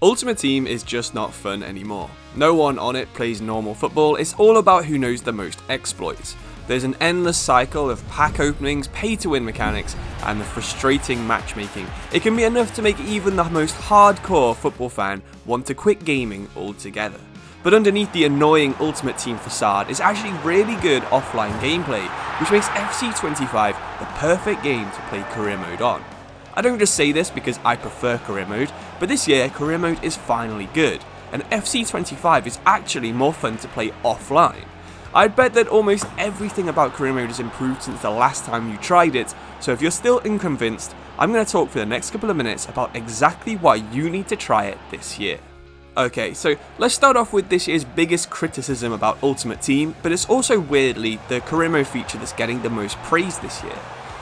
Ultimate Team is just not fun anymore. No one on it plays normal football, it's all about who knows the most exploits. There's an endless cycle of pack openings, pay-to-win mechanics, and the frustrating matchmaking. It can be enough to make even the most hardcore football fan want to quit gaming altogether. But underneath the annoying Ultimate Team facade is actually really good offline gameplay, which makes FC25 the perfect game to play career mode on. I don't just say this because I prefer career mode, but this year career mode is finally good, and FC25 is actually more fun to play offline. I'd bet that almost everything about career mode has improved since the last time you tried it, so if you're still unconvinced, I'm going to talk for the next couple of minutes about exactly why you need to try it this year. Okay, so let's start off with this year's biggest criticism about Ultimate Team, but it's also weirdly the career mode feature that's getting the most praise this year.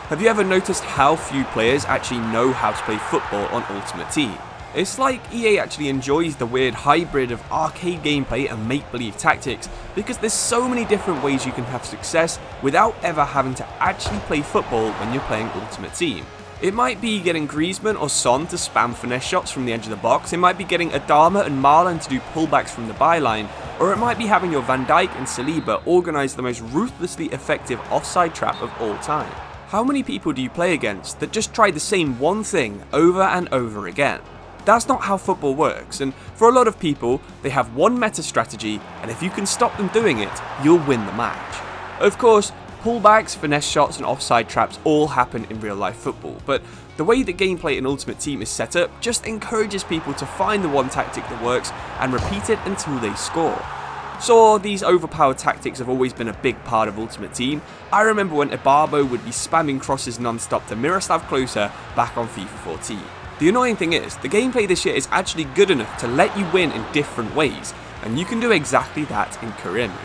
Have you ever noticed how few players actually know how to play football on Ultimate Team? It's like EA actually enjoys the weird hybrid of arcade gameplay and make-believe tactics because there's so many different ways you can have success without ever having to actually play football when you're playing Ultimate Team. It might be getting Griezmann or Son to spam finesse shots from the edge of the box, it might be getting Adama and Marlon to do pullbacks from the byline, or it might be having your Van Dijk and Saliba organise the most ruthlessly effective offside trap of all time. How many people do you play against that just try the same one thing over and over again? That's not how football works, and for a lot of people, they have one meta strategy, and if you can stop them doing it, you'll win the match. Of course, pullbacks, finesse shots and offside traps all happen in real life football, but the way that gameplay in Ultimate Team is set up just encourages people to find the one tactic that works and repeat it until they score. So these overpowered tactics have always been a big part of Ultimate Team. I remember when Ibarbo would be spamming crosses non-stop to Miroslav Klose back on FIFA 14. The annoying thing is, the gameplay this year is actually good enough to let you win in different ways, and you can do exactly that in career mode.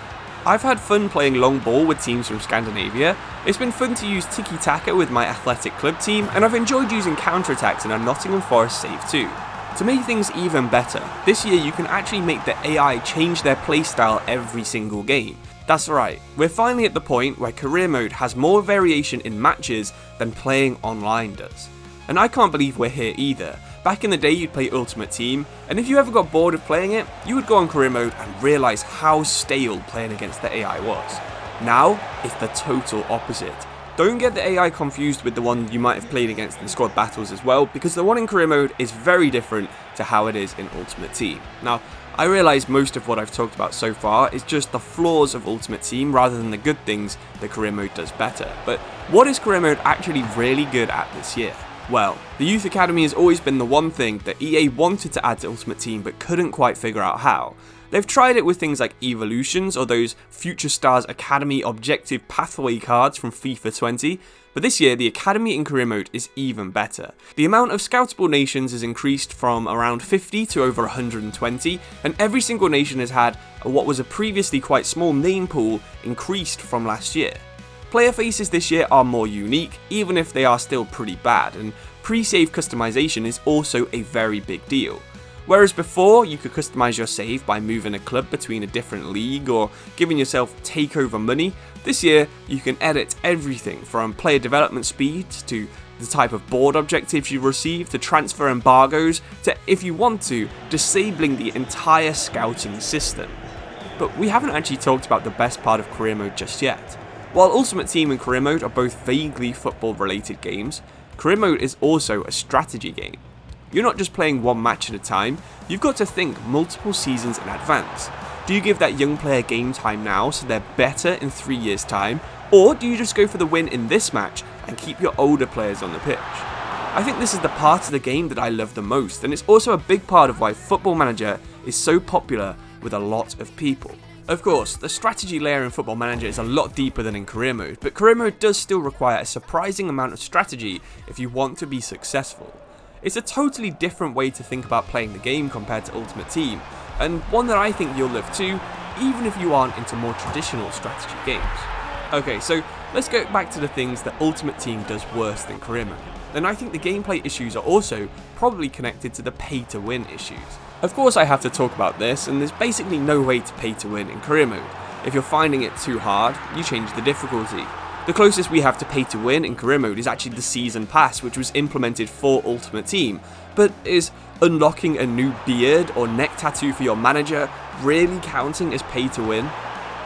I've had fun playing long ball with teams from Scandinavia, it's been fun to use tiki-taka with my athletic club team, and I've enjoyed using counter-attacks in a Nottingham Forest save too. To make things even better, this year you can actually make the AI change their playstyle every single game. That's right, we're finally at the point where career mode has more variation in matches than playing online does. And I can't believe we're here either. Back in the day you'd play Ultimate Team, and if you ever got bored of playing it, you would go on career mode and realise how stale playing against the AI was. Now, it's the total opposite. Don't get the AI confused with the one you might have played against in squad battles as well, because the one in career mode is very different to how it is in Ultimate Team. Now, I realise most of what I've talked about so far is just the flaws of Ultimate Team rather than the good things that career mode does better, but what is career mode actually really good at this year? Well, the Youth Academy has always been the one thing that EA wanted to add to Ultimate Team but couldn't quite figure out how. They've tried it with things like Evolutions or those Future Stars Academy Objective Pathway cards from FIFA 20, but this year the Academy in career mode is even better. The amount of scoutable nations has increased from around 50 to over 120, and every single nation has had what was a previously quite small name pool increased from last year. Player faces this year are more unique, even if they are still pretty bad, and pre-save customization is also a very big deal. Whereas before, you could customize your save by moving a club between a different league or giving yourself takeover money, this year you can edit everything from player development speeds to the type of board objectives you receive to transfer embargoes to, if you want to, disabling the entire scouting system. But we haven't actually talked about the best part of career mode just yet. While Ultimate Team and career mode are both vaguely football related games, career mode is also a strategy game. You're not just playing one match at a time, you've got to think multiple seasons in advance. Do you give that young player game time now so they're better in 3 years time, or do you just go for the win in this match and keep your older players on the pitch? I think this is the part of the game that I love the most, and it's also a big part of why Football Manager is so popular with a lot of people. Of course, the strategy layer in Football Manager is a lot deeper than in career mode, but career mode does still require a surprising amount of strategy if you want to be successful. It's a totally different way to think about playing the game compared to Ultimate Team, and one that I think you'll love too, even if you aren't into more traditional strategy games. Okay, so let's go back to the things that Ultimate Team does worse than career mode. And I think the gameplay issues are also probably connected to the pay-to-win issues. Of course I have to talk about this, and there's basically no way to pay to win in career mode. If you're finding it too hard, you change the difficulty. The closest we have to pay to win in career mode is actually the season pass, which was implemented for Ultimate Team, but is unlocking a new beard or neck tattoo for your manager really counting as pay to win?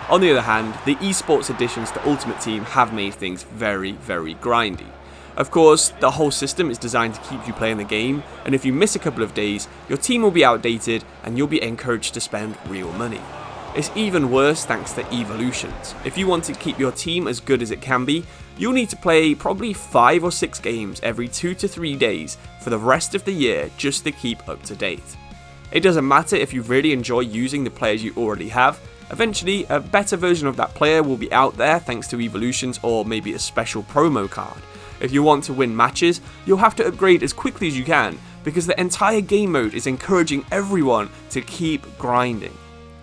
On the other hand, the esports additions to Ultimate Team have made things very, very grindy. Of course, the whole system is designed to keep you playing the game, and if you miss a couple of days, your team will be outdated and you'll be encouraged to spend real money. It's even worse thanks to evolutions. If you want to keep your team as good as it can be, you'll need to play probably 5 or 6 games every 2 to 3 days for the rest of the year just to keep up to date. It doesn't matter if you really enjoy using the players you already have, eventually a better version of that player will be out there thanks to evolutions or maybe a special promo card. If you want to win matches, you'll have to upgrade as quickly as you can because the entire game mode is encouraging everyone to keep grinding.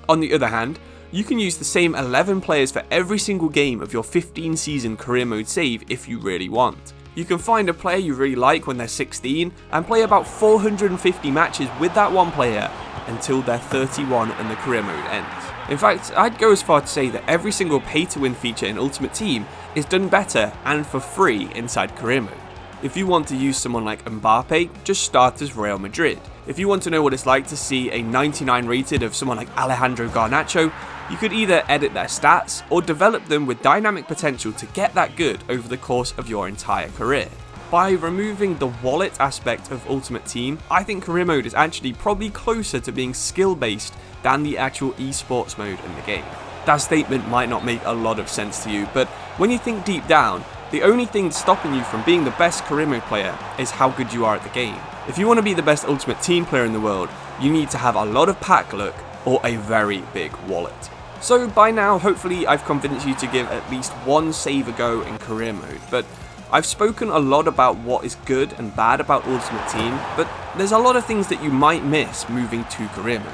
On the other hand, you can use the same 11 players for every single game of your 15 season career mode save if you really want. You can find a player you really like when they're 16 and play about 450 matches with that one player until they're 31 and the career mode ends. In fact, I'd go as far to say that every single pay to win feature in Ultimate Team is done better and for free inside career mode. If you want to use someone like Mbappe, just start as Real Madrid. If you want to know what it's like to see a 99 rated of someone like Alejandro Garnacho, you could either edit their stats or develop them with dynamic potential to get that good over the course of your entire career. By removing the wallet aspect of Ultimate Team, I think career mode is actually probably closer to being skill based than the actual esports mode in the game. That statement might not make a lot of sense to you, but when you think deep down, the only thing stopping you from being the best career mode player is how good you are at the game. If you want to be the best Ultimate Team player in the world, you need to have a lot of pack luck or a very big wallet. So by now, hopefully I've convinced you to give at least one save a go in career mode, but I've spoken a lot about what is good and bad about Ultimate Team, but there's a lot of things that you might miss moving to career mode.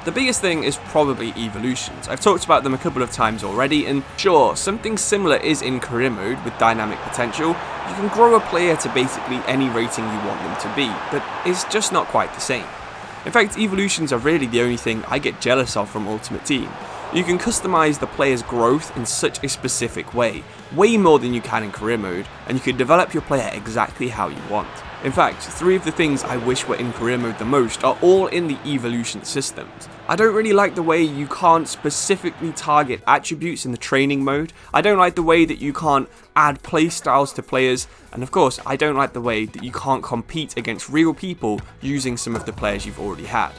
The biggest thing is probably evolutions. I've talked about them a couple of times already, and sure, something similar is in career mode with dynamic potential. You can grow a player to basically any rating you want them to be, but it's just not quite the same. In fact, evolutions are really the only thing I get jealous of from Ultimate Team. You can customize the player's growth in such a specific way more than you can in career mode, and you can develop your player exactly how you want. In fact, 3 of the things I wish were in career mode the most are all in the evolution systems. I don't really like the way you can't specifically target attributes in the training mode, I don't like the way that you can't add playstyles to players, and of course I don't like the way that you can't compete against real people using some of the players you've already had.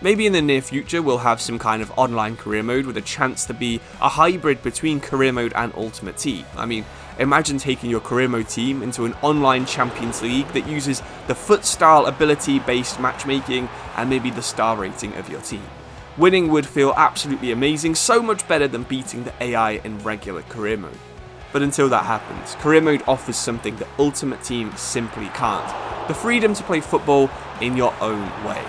Maybe in the near future we'll have some kind of online career mode with a chance to be a hybrid between career mode and Ultimate Team. I mean, imagine taking your career mode team into an online Champions League that uses the FUT style ability based matchmaking and maybe the star rating of your team. Winning would feel absolutely amazing, so much better than beating the AI in regular career mode. But until that happens, career mode offers something that Ultimate Team simply can't: the freedom to play football in your own way.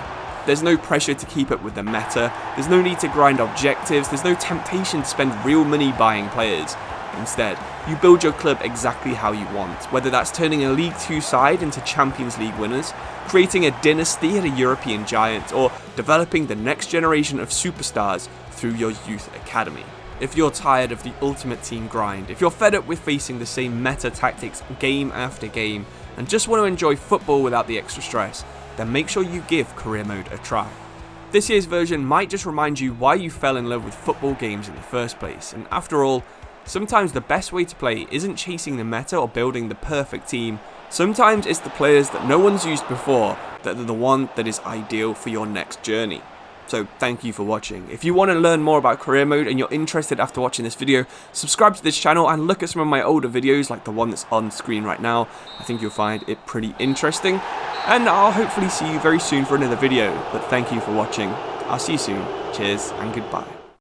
There's no pressure to keep up with the meta, there's no need to grind objectives, there's no temptation to spend real money buying players. Instead, you build your club exactly how you want, whether that's turning a League 2 side into Champions League winners, creating a dynasty at a European giant, or developing the next generation of superstars through your youth academy. If you're tired of the Ultimate Team grind, if you're fed up with facing the same meta tactics game after game, and just want to enjoy football without the extra stress, then make sure you give career mode a try. This year's version might just remind you why you fell in love with football games in the first place, and after all, sometimes the best way to play isn't chasing the meta or building the perfect team. Sometimes it's the players that no one's used before that are the one that is ideal for your next journey. So thank you for watching. If you want to learn more about career mode and you're interested after watching this video, subscribe to this channel and look at some of my older videos like the one that's on screen right now. I think you'll find it pretty interesting. And I'll hopefully see you very soon for another video. But thank you for watching. I'll see you soon. Cheers and goodbye.